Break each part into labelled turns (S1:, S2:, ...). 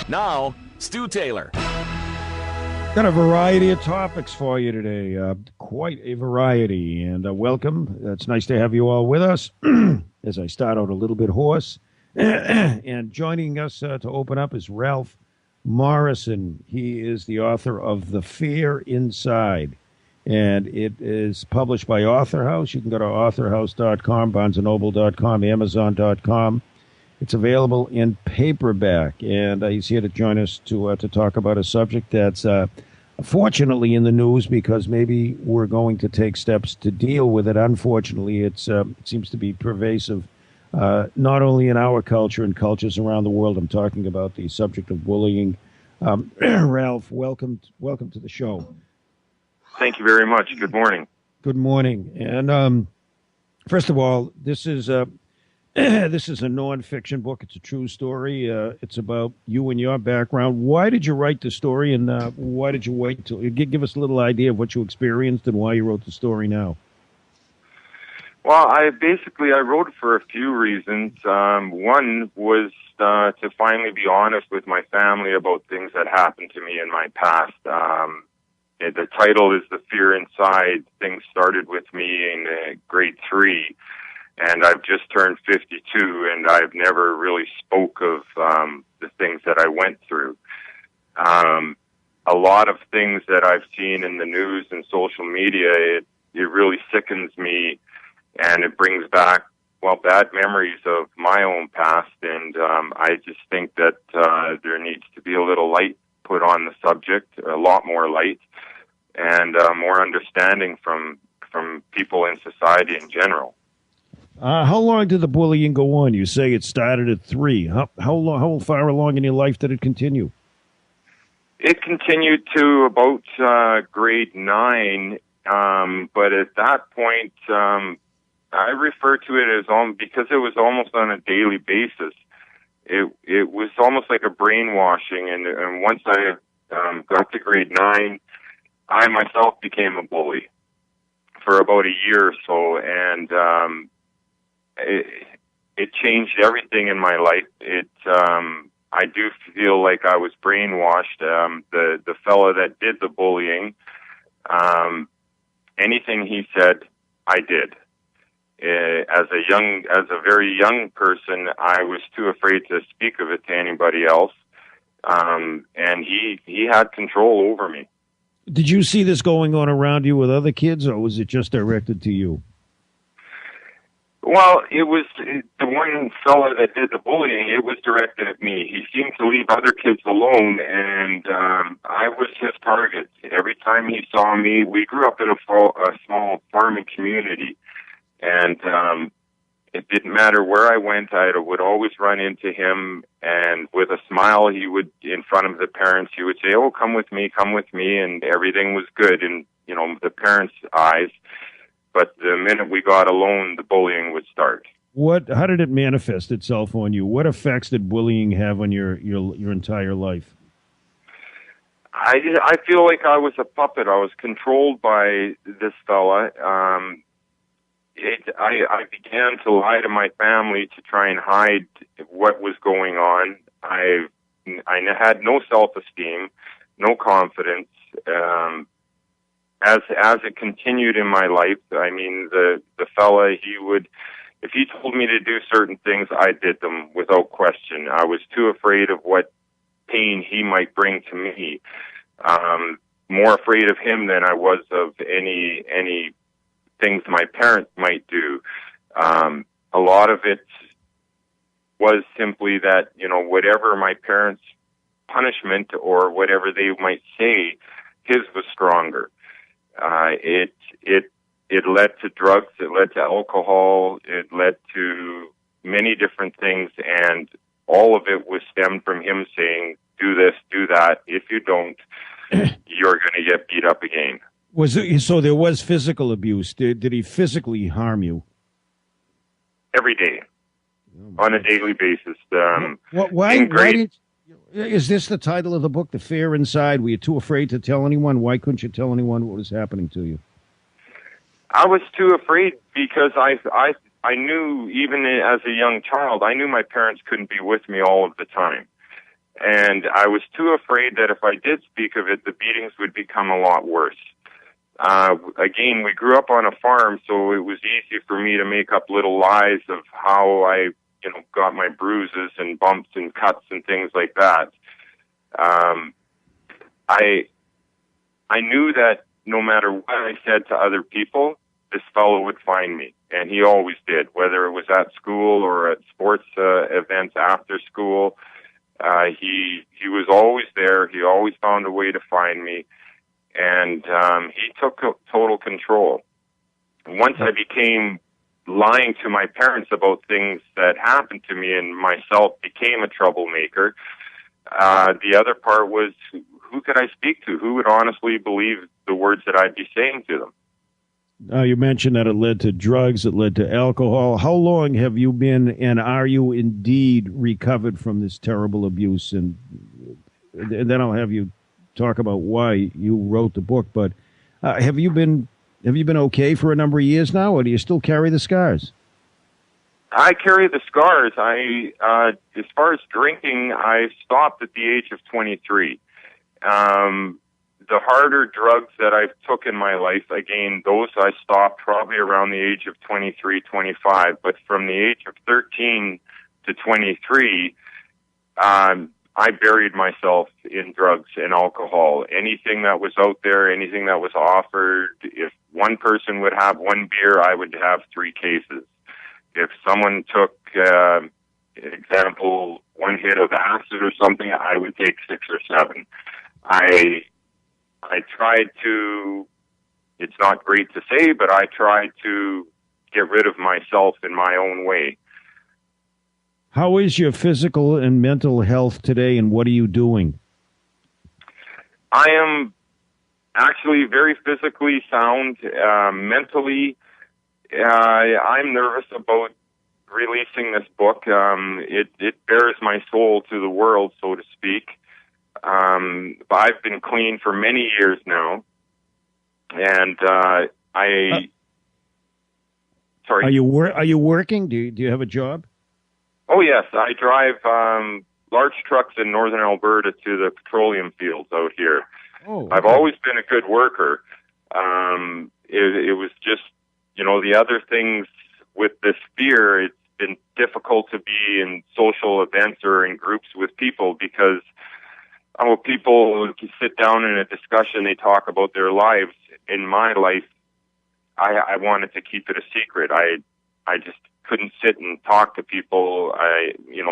S1: Now, Stu Taylor.
S2: Got a variety of topics for you today. Quite a variety. And welcome. It's nice to have you all with us. As I start out a little bit hoarse. And joining us to open up is Ralph Morrison. He is the author of The Fear Inside. And it is published by Author House. You can go to authorhouse.com, barnesandnoble.com, amazon.com. It's available in paperback, and he's here to join us to talk about a subject that's fortunately in the news because maybe we're going to take steps to deal with it. Unfortunately, it seems to be pervasive, not only in our culture and cultures around the world. I'm talking about the subject of bullying. Ralph, welcome to the show.
S3: Thank you very much. Good morning.
S2: Good morning. And first of all, this is a nonfiction book. It's a true story. It's about you and your background. Why did you write the story, and why did you wait till give us a little idea of what you experienced and why you wrote the story now?
S3: Well, I wrote it for a few reasons. One was to finally be honest with my family about things that happened to me in my past. The title is The Fear Inside. Things started with me in grade 3. And I've just turned 52, and I've never really spoke of the things that I went through. A lot of things that I've seen in the news and social media, it really sickens me, and it brings back, bad memories of my own past. And I just think that there needs to be a little light put on the subject, a lot more light, and more understanding from people in society in general.
S2: How long did the bullying go on? You say it started at 3. How far along in your life did it continue?
S3: It continued to about grade 9, but at that point, I refer to it as because it was almost on a daily basis. It was almost like a brainwashing, and once I got to grade 9, I myself became a bully for about a year or so, and it changed everything in my life. I do feel like I was brainwashed. The fella that did the bullying, anything he said, I did. As a very young person, I was too afraid to speak of it to anybody else. And he had control over me.
S2: Did you see this going on around you with other kids, or was it just directed to you?
S3: Well, it was the one fella that did the bullying. It was directed at me. He seemed to leave other kids alone, and I was his target. Every time he saw me, we grew up in a small farming community, and it didn't matter where I went. I would always run into him, and with a smile, he would, in front of the parents, he would say, "Oh, come with me," and everything was good in the parents' eyes. But the minute we got alone, the bullying would start.
S2: How did it manifest itself on you? What effects did bullying have on your entire life?
S3: I feel like I was a puppet. I was controlled by this fella. I began to lie to my family to try and hide what was going on. I had no self-esteem, no confidence. As it continued in my life, I mean, the fella, if he told me to do certain things, I did them without question. I was too afraid of what pain he might bring to me. More afraid of him than I was of any things my parents might do. A lot of it was simply that, whatever my parents' punishment or whatever they might say, his was stronger. It led to drugs, it led to alcohol, it led to many different things, and all of it was stemmed from him saying, "Do this, do that. If you don't, you're going to get beat up again."
S2: So there was physical abuse. Did he physically harm you?
S3: Every day, on a daily basis.
S2: Is this the title of the book, The Fear Inside? Were you too afraid to tell anyone? Why couldn't you tell anyone what was happening to you?
S3: I was too afraid because I knew, even as a young child, I knew my parents couldn't be with me all of the time. And I was too afraid that if I did speak of it, the beatings would become a lot worse. Again, we grew up on a farm, so it was easy for me to make up little lies of how I, got my bruises and bumps and cuts and things like that. I knew that no matter what I said to other people, this fellow would find me, and he always did, whether it was at school or at sports events after school. He was always there. He always found a way to find me, and he took total control. Once I became lying to my parents about things that happened to me and myself became a troublemaker, the other part was, who could I speak to? Who would honestly believe the words that I'd be saying to them?
S2: You mentioned that it led to drugs, it led to alcohol. How long have you been, and are you indeed recovered from this terrible abuse? And then I'll have you talk about why you wrote the book. But have you been okay for a number of years now, or do you still carry the scars?
S3: I carry the scars. As far as drinking, I stopped at the age of 23. The harder drugs that I've took in my life, again, those I stopped probably around the age of 23, 25. But from the age of 13 to 23, I buried myself in drugs and alcohol. Anything that was out there, anything that was offered. If one person would have one beer, I would have 3 cases. If someone took, example, one hit of acid or something, I would take 6 or 7. I tried to, it's not great to say, but I tried to get rid of myself in my own way.
S2: How is your physical and mental health today, and what are you doing?
S3: I am actually very physically sound. Mentally, I'm nervous about releasing this book. It bears my soul to the world, so to speak. But I've been clean for many years now, and sorry.
S2: Are you working? Do you have a job?
S3: Oh yes, I drive large trucks in northern Alberta to the petroleum fields out here.
S2: Oh, okay.
S3: I've always been a good worker. It was just, the other things with this fear. It's been difficult to be in social events or in groups with people because people sit down in a discussion, they talk about their lives. In my life, I wanted to keep it a secret. I just couldn't sit and talk to people.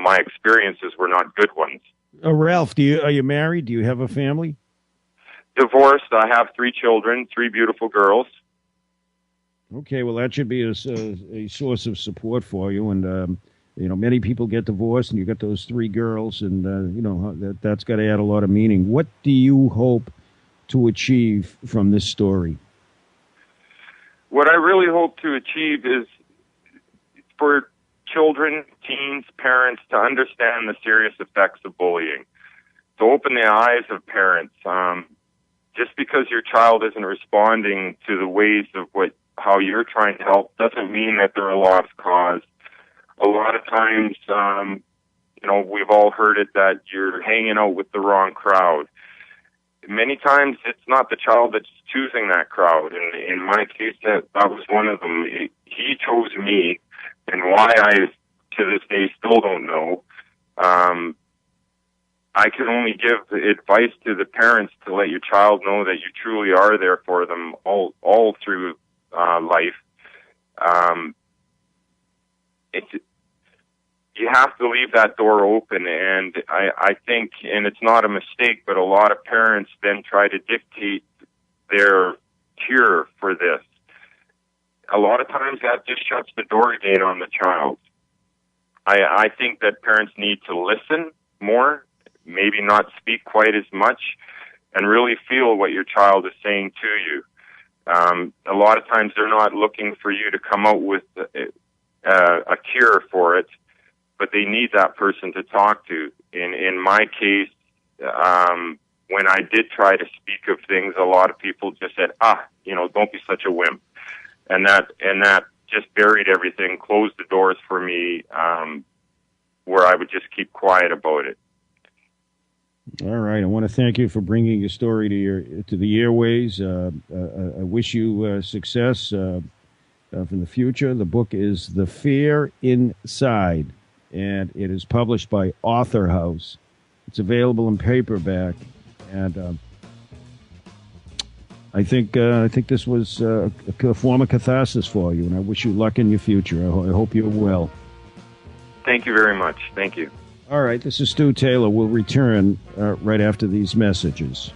S3: My experiences were not good ones.
S2: Ralph, are you married? Do you have a family?
S3: Divorced. I have 3 children, 3 beautiful girls.
S2: Okay, well, that should be a source of support for you. And, many people get divorced, and you got those 3 girls, and, that's got to add a lot of meaning. What do you hope to achieve from this story?
S3: What I really hope to achieve is for children, teens, parents to understand the serious effects of bullying, to open the eyes of parents. Just because your child isn't responding to the ways of how you're trying to help doesn't mean that they're a lost cause. A lot of times, we've all heard it that you're hanging out with the wrong crowd. Many times it's not the child that's choosing that crowd. And in my case, that was one of them. He chose me, and why I, to this day, still don't know. I can only give advice to the parents to let your child know that you truly are there for them all through life. You have to leave that door open, and I think, and it's not a mistake, but a lot of parents then try to dictate their cure for this. A lot of times that just shuts the door again on the child. I think that parents need to listen more, maybe not speak quite as much, and really feel what your child is saying to you. A lot of times they're not looking for you to come out with a cure for it, but they need that person to talk to. In my case, when I did try to speak of things, a lot of people just said, don't be such a wimp. And that just buried everything, closed the doors for me, where I would just keep quiet about it.
S2: All right. I want to thank you for bringing your story to the airways. I wish you success from the future. The book is The Fear Inside, and it is published by Author House. It's available in paperback, and I think this was a form of catharsis for you, and I wish you luck in your future. I hope you're well.
S3: Thank you very much. Thank you.
S2: All right, this is Stu Taylor. We'll return right after these messages.